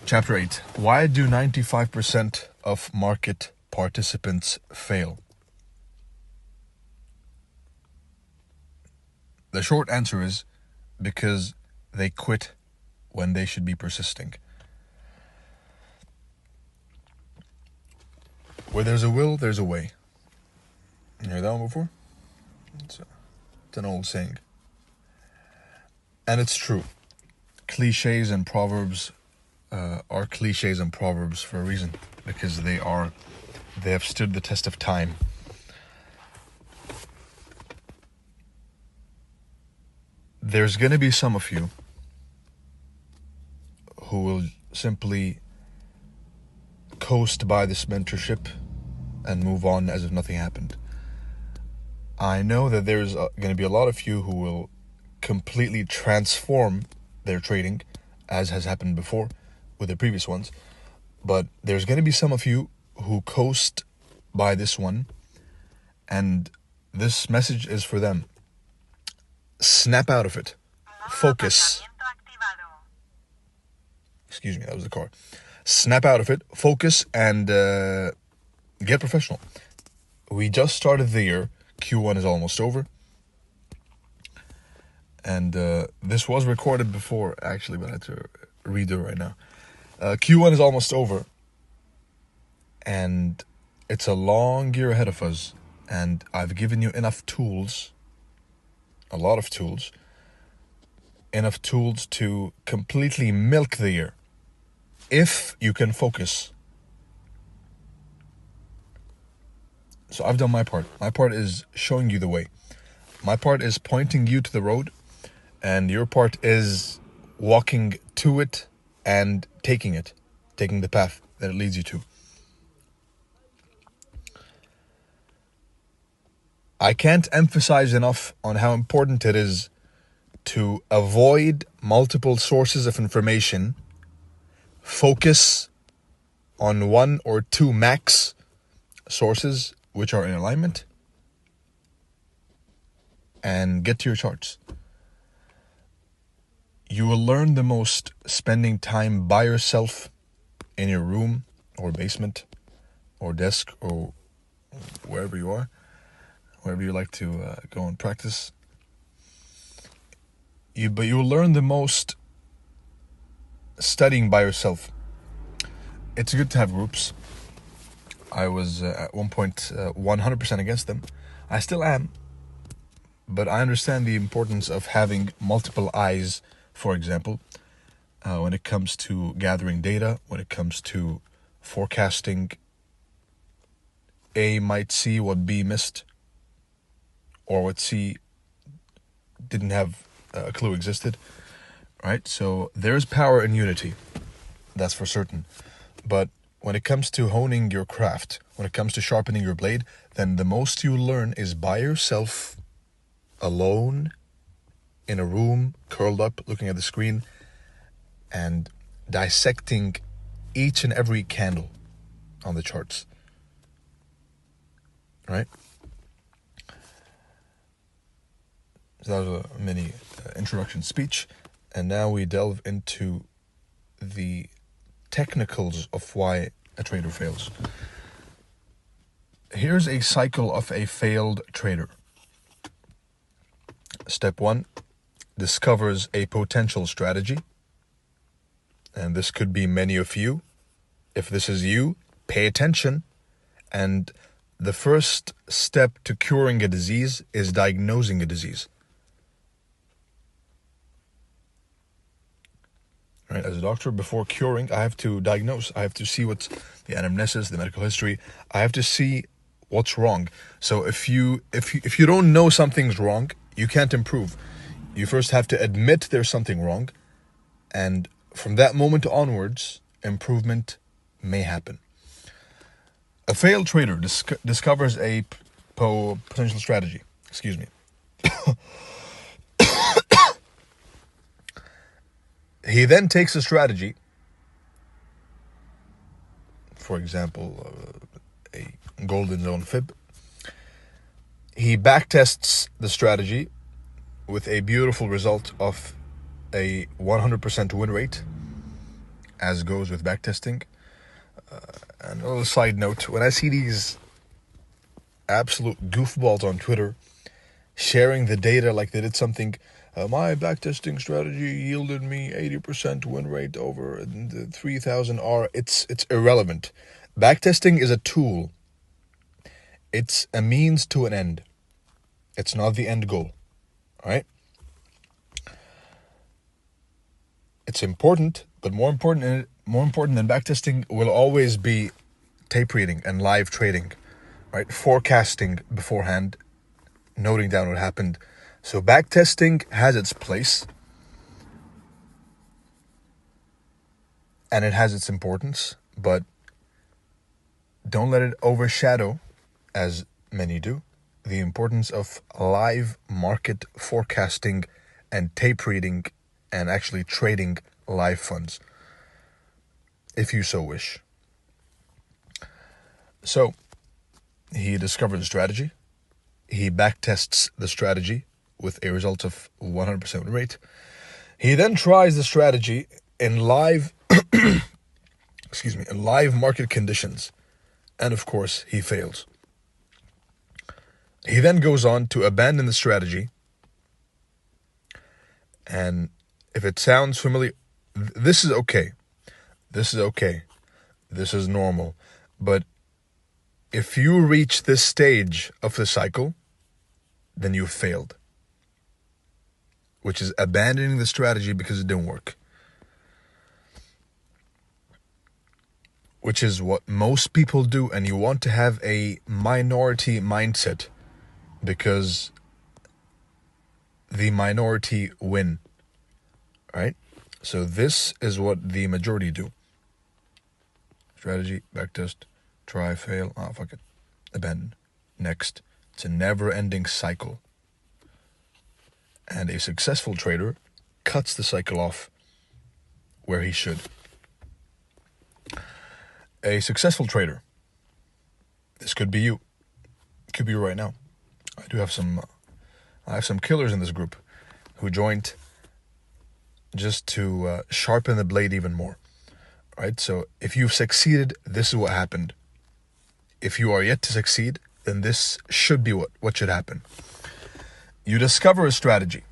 Chapter 8. Why do 95% of market participants fail? The short answer is because they quit when they should be persisting. Where there's a will, there's a way. You heard that one before? It's an old saying. And it's true. Cliches and proverbs are cliches and proverbs for a reason, because they have stood the test of time. There's going to be some of you who will simply coast by this mentorship and move on as if nothing happened. I know that there's going to be a lot of you who will completely transform their trading, as has happened before with the previous ones. But there's going to be some of you who coast by this one, and this message is for them. Snap out of it. Focus. Excuse me, that was the car. Snap out of it, focus, and get professional. We just started the year. Q1 is almost over. And this was recorded before, actually, but I had to redo it right now. Q1 is almost over. And it's a long year ahead of us. And I've given you enough tools, a lot of tools, enough tools to completely milk the year. If you can focus. So I've done my part. My part is showing you the way. My part is pointing you to the road. And your part is walking to it and taking the path that it leads you to. I can't emphasize enough on how important it is to avoid multiple sources of information, focus on one or two max sources which are in alignment, and get to your charts. You will learn the most spending time by yourself in your room or basement or desk or wherever you are, wherever you like to go and practice. But you will learn the most studying by yourself. It's good to have groups. I was at one point 100% against them. I still am. But I understand the importance of having multiple eyes, for example, when it comes to gathering data, when it comes to forecasting. A might see what B missed, or what C didn't have a clue existed, right? So there's power in unity, that's for certain. But when it comes to honing your craft, when it comes to sharpening your blade, then the most you learn is by yourself, alone, in a room, curled up, looking at the screen, and dissecting each and every candle on the charts. Right? So that was a mini introduction speech. And now we delve into the technicals of why a trader fails. Here's a cycle of a failed trader. Step 1, discovers a potential strategy. And this could be many of you. If this is you, pay attention. And the first step to curing a disease is diagnosing a disease. Right? As a doctor, before curing, I have to diagnose. I have to see what's the anamnesis, the medical history. I have to see what's wrong. So if you don't know something's wrong, you can't improve. You first have to admit there's something wrong, and from that moment onwards, improvement may happen. A failed trader discovers a potential strategy. Excuse me. He then takes a strategy, for example, a golden zone fib. He backtests the strategy with a beautiful result of a 100% win rate as goes with backtesting. And a little side note, when I see these absolute goofballs on Twitter sharing the data like they did something, my backtesting strategy yielded me 80% win rate over the 3000 R, it's irrelevant. Backtesting is a tool. It's a means to an end. It's not the end goal. All right? It's important, but more important than backtesting will always be tape reading and live trading, right? Forecasting beforehand, noting down what happened. So backtesting has its place, and it has its importance, but don't let it overshadow, as many do, the importance of live market forecasting and tape reading and actually trading live funds, if you so wish. So, he discovered the strategy. He backtests the strategy with a result of 100% rate. He then tries the strategy in live, in live market conditions. And of course, he fails. He then goes on to abandon the strategy. And if it sounds familiar, this is okay. This is okay. This is normal. But if you reach this stage of the cycle, then you've failed. Which is abandoning the strategy because it didn't work. Which is what most people do, and you want to have a minority mindset because the minority win, right? So this is what the majority do. Strategy, backtest, try, fail, fuck it, abandon. Next. It's a never-ending cycle. And a successful trader cuts the cycle off where he should. A successful trader, this could be you. It could be you right now. I have some killers in this group who joined just to sharpen the blade even more. Right? So if you've succeeded, this is what happened. If you are yet to succeed, then this should be what should happen. You discover a strategy,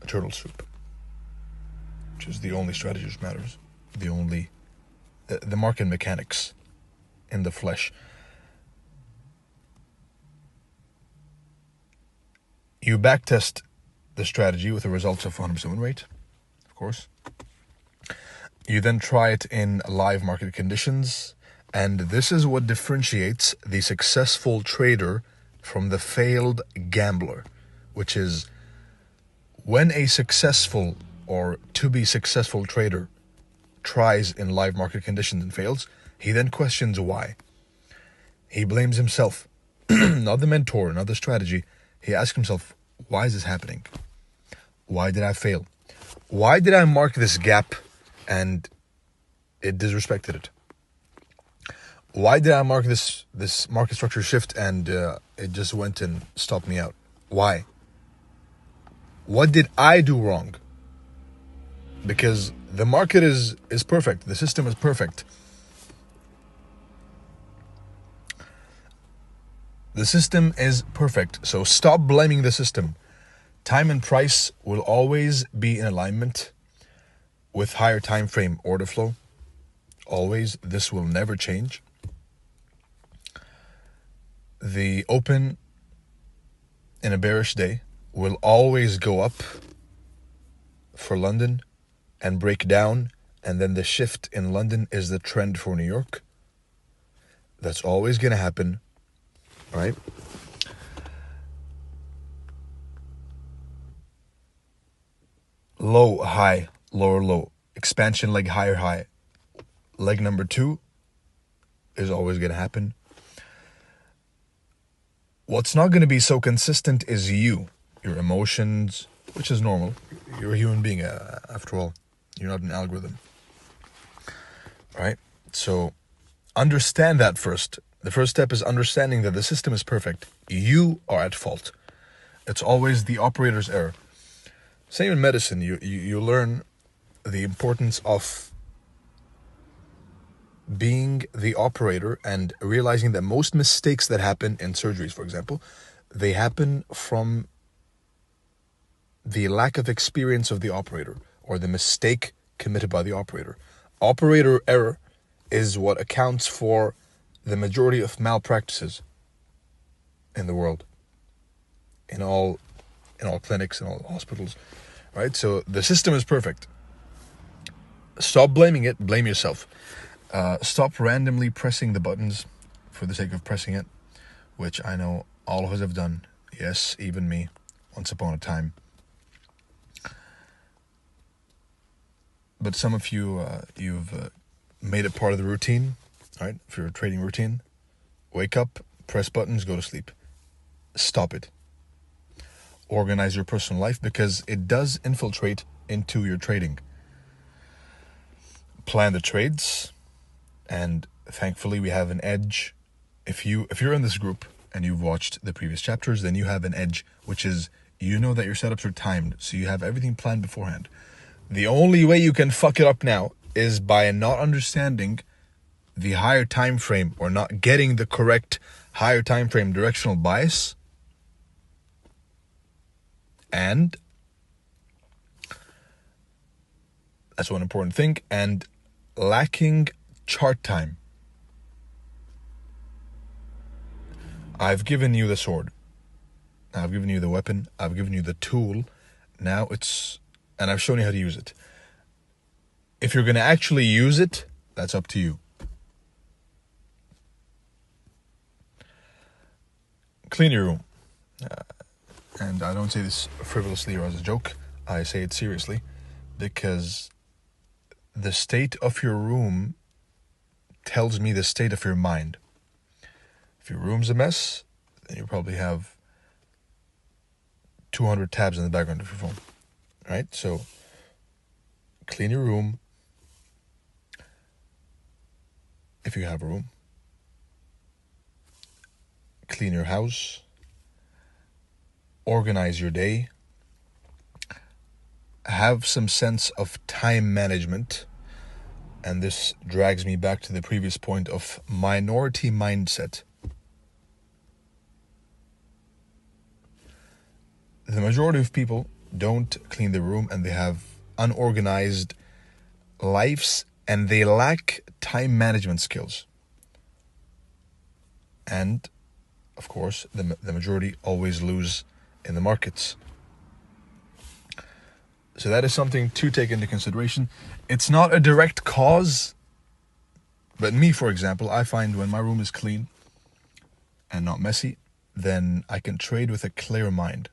a turtle soup, which is the only strategy which matters, the market mechanics in the flesh. You backtest the strategy with the results of 100% win rate, of course. You then try it in live market conditions, and this is what differentiates the successful trader from the failed gambler, which is when a successful or to-be successful trader tries in live market conditions and fails, he then questions why. He blames himself, not the mentor, not the strategy. He asks himself, why is this happening? Why did I fail? Why did I mark this gap and it disrespected it? Why did I mark this market structure shift and it just went and stopped me out? Why? What did I do wrong? Because the market is perfect. The system is perfect. The system is perfect. So stop blaming the system. Time and price will always be in alignment with higher time frame order flow. Always. This will never change. The open in a bearish day will always go up for London and break down, and then the shift in London is the trend for New York. That's always going to happen, right? Low, high, lower, low. Expansion leg, higher, high. Leg number 2 is always going to happen. What's not going to be so consistent is your emotions, which is normal. You're a human being, after all. You're not an algorithm, right? So understand that first. The first step is understanding that the system is perfect. You are at fault. It's always the operator's error. Same in medicine. You learn the importance of being the operator and realizing that most mistakes that happen in surgeries, for example, they happen from the lack of experience of the operator or the mistake committed by the operator. Operator error is what accounts for the majority of malpractices in the world, in all clinics, in all hospitals, right? So the system is perfect. Stop blaming it, blame yourself. Stop randomly pressing the buttons for the sake of pressing it, which I know all of us have done. Yes, even me, once upon a time. But some of you, you've made it part of the routine, right? For your trading routine, wake up, press buttons, go to sleep. Stop it. Organize your personal life, because it does infiltrate into your trading. Plan the trades, and thankfully we have an edge. If you're in this group and you've watched the previous chapters, then you have an edge, which is you know that your setups are timed, so you have everything planned beforehand. The only way you can fuck it up now is by not understanding the higher time frame, or not getting the correct higher time frame directional bias, and that's one important thing, and lacking chart time. I've given you the sword, I've given you the weapon, I've given you the tool. Now and I've shown you how to use it. If you're going to actually use it, that's up to you. Clean your room. And I don't say this frivolously or as a joke. I say it seriously, because the state of your room tells me the state of your mind. If your room's a mess, then you probably have 200 tabs in the background of your phone, right? So clean your room, if you have a room. Clean your house. Organize your day. Have some sense of time management. And this drags me back to the previous point of minority mindset. The majority of people don't clean their room, and they have unorganized lives, and they lack time management skills. And of course, the majority always lose in the markets. So that is something to take into consideration. It's not a direct cause, but me, for example, I find when my room is clean and not messy, then I can trade with a clear mind.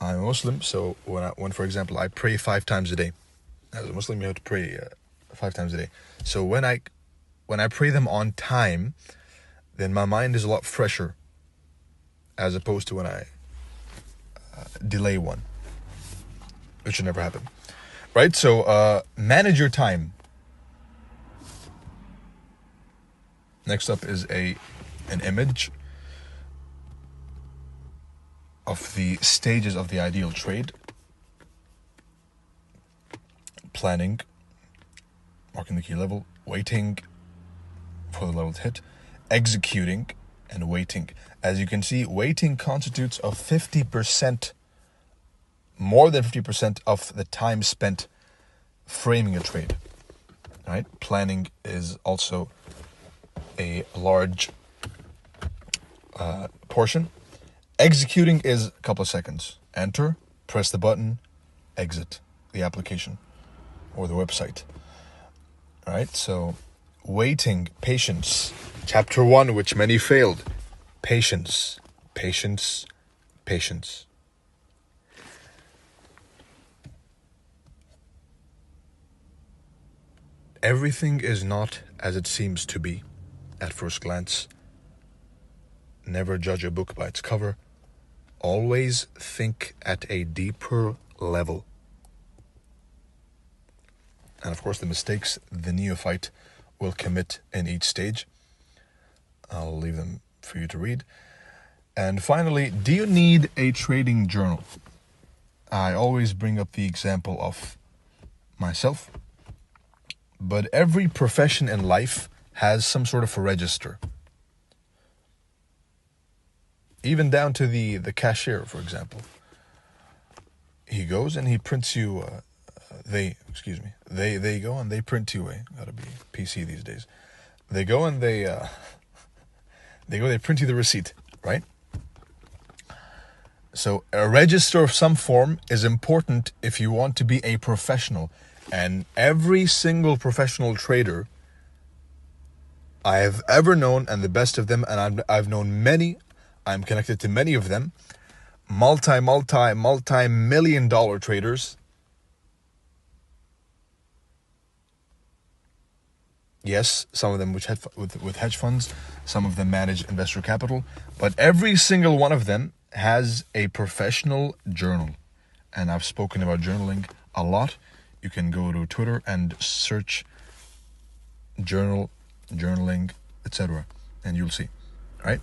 I'm a Muslim, so when for example, I pray 5 times a day. As a Muslim, you have to pray 5 times a day. So when I pray them on time, then my mind is a lot fresher, as opposed to when I delay one, which should never happen, right? So manage your time. Next up is an image of the stages of the ideal trade. Planning, marking the key level, waiting for the level to hit, executing, and waiting. As you can see, waiting constitutes of 50%, more than 50% of the time spent framing a trade, right? Planning is also a large portion. Executing is a couple of seconds. Enter, press the button, exit the application or the website. All right, so waiting, patience. Chapter 1, which many failed. Patience, patience, patience. Everything is not as it seems to be at first glance. Never judge a book by its cover. Always think at a deeper level. And of course, the mistakes the neophyte will commit in each stage, I'll leave them for you to read. And finally, do you need a trading journal? I always bring up the example of myself, but every profession in life has some sort of a register. Even down to the cashier, for example. He goes and he prints you, they go and they print you gotta be PC these days. They go and they print you the receipt, right? So a register of some form is important if you want to be a professional. And every single professional trader I have ever known, and the best of them, and I've known many, I'm connected to many of them, multi-million dollar traders. Yes, some of them with hedge funds, some of them manage investor capital, but every single one of them has a professional journal. And I've spoken about journaling a lot. You can go to Twitter and search journaling, etc., and you'll see. All right?